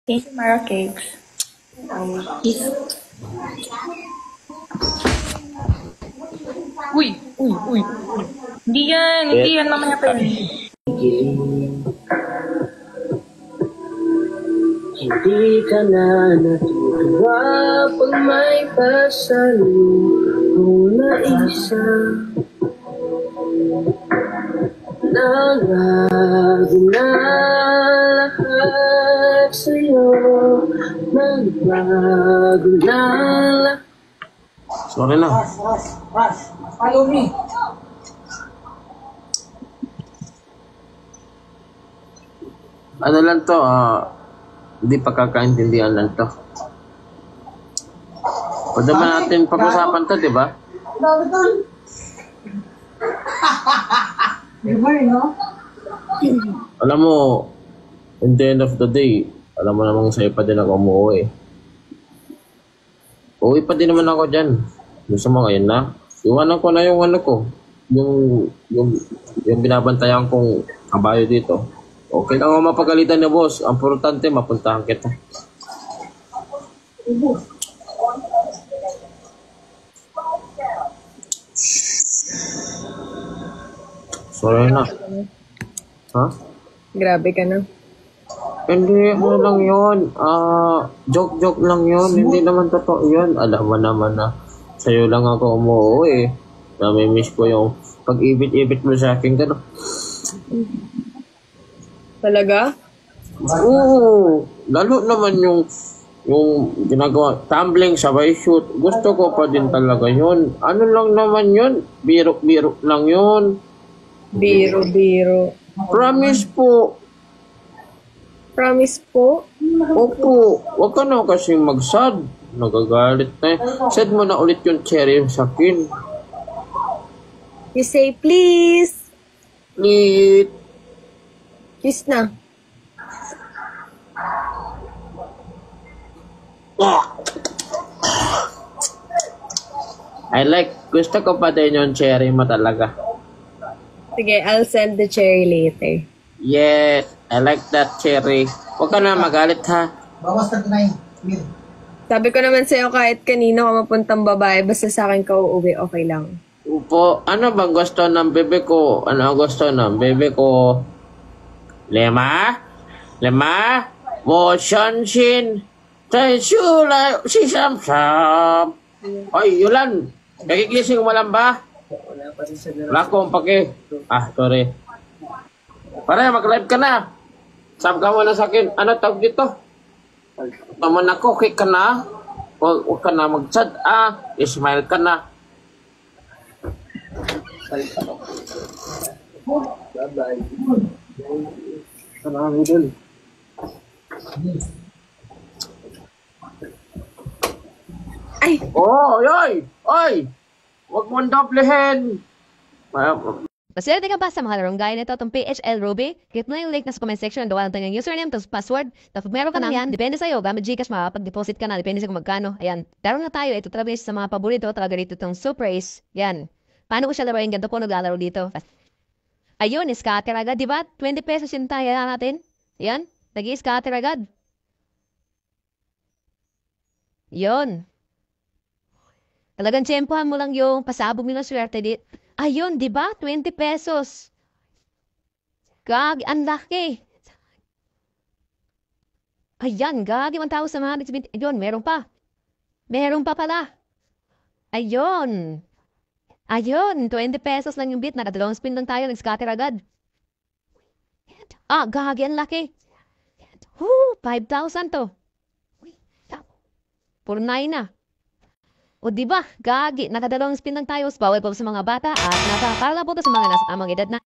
Thank you, Mara Cakes. Uy, uy, uy. Hindi yan, mamaya pa yan. Hindi ka na natutuwa pag may pasalubong na isa. Nagbago na lahat sa'yo. Nagbago na lahat. Sorry na. Follow me. Ano lang to, hindi pagkakaintindihan lang to. Pwede ba natin pag-usapan to, di ba? Alam mo, in the end of the day, alam mo namang sa'yo pa din ako umuwi. Uwi pa din naman ako dyan. Gusto mo ngayon na? Iwanan ko na yung ano ko. Yung binabantayan kong kabayo dito. Okay lang ako mapagalitan ni boss. Ang importante, mapuntahan kita. Sorry na. Ha? Grabe ka na. Hindi, ano lang yun. Joke lang yun. Hindi naman totoo yun. Alam mo naman na sa'yo lang ako umuwi. Nami-miss ko yung pag-ibit-ibit mo sa akin. Gano'n. Talaga? Oo. Lalo naman yung ginagawa, tumbling, sabay shoot. Gusto ko pa din talaga yun. Ano lang naman yun? Biro lang yun. Biro. Promise po. Promise po? Opo. Huwag ka na kasing magsad. Nagagalit na eh. Sad mo na ulit yung cherry sa akin. You say please. Please. Kiss na. Gusto ko pa din yung cherry mo talaga. Sige, I'll send the cherry later. Yes, I like that cherry. Huwag ka na magalit ha. Bawas na 9. Sabi ko naman sa'yo kahit kanino ka mapuntang babae, basta sa akin ka uuwi, okay lang. Upo, ano bang gusto ng bebe ko? Ano ang gusto ng bebe ko? Lema? Motion-shin? Tayo si Sam-Sam. Ay, Yulan. Nagigising mo lang ba? Wala akong pake. Sorry. Pare, mag-live ka na. Sab ka mo na sa akin. Ano tawag dito? Naman ako, okay ka na? Huwag ka na mag-chat. Ismail ka na. Ay! Oy! Huwag mong doblehin. Maswerte ka ba sa mga larong gaya nito itong PHL Ruby? Click mo na yung link na sa comment section. Dawalan tayo ng username, tapos password. Tapos meron ka na yan. Depende sa'yo. Gamit Gcash, makapag-deposit ka na. Depende sa kung magkano. Ayan. Taro na tayo. Ito talaga sa mga paborito. Talaga rito itong Super Ace. Yan. Paano ko siya laruin? Ganito po naglalaro dito. Ayun, scatter agad. Diba? 20 pesos yung tayo natin. Yan. Nag-i-scatter agad. Yun. Talagang tsempohan mo lang yung pasabog mo ng swerte dito. Ayun, di ba? 20 pesos. Ang laki. Ayan, 1,170. Ayun, meron pa. Meron pa pala. Ayun. 20 pesos lang yung bit. Nakadalawang spin lang tayo. Nag-scatter agad. Ang laki. 5,000 to. Puro 9 na. O diba, nakadalawang spin lang tayo, bawal po sa mga bata at napakala po to sa mga nasa amang edad na.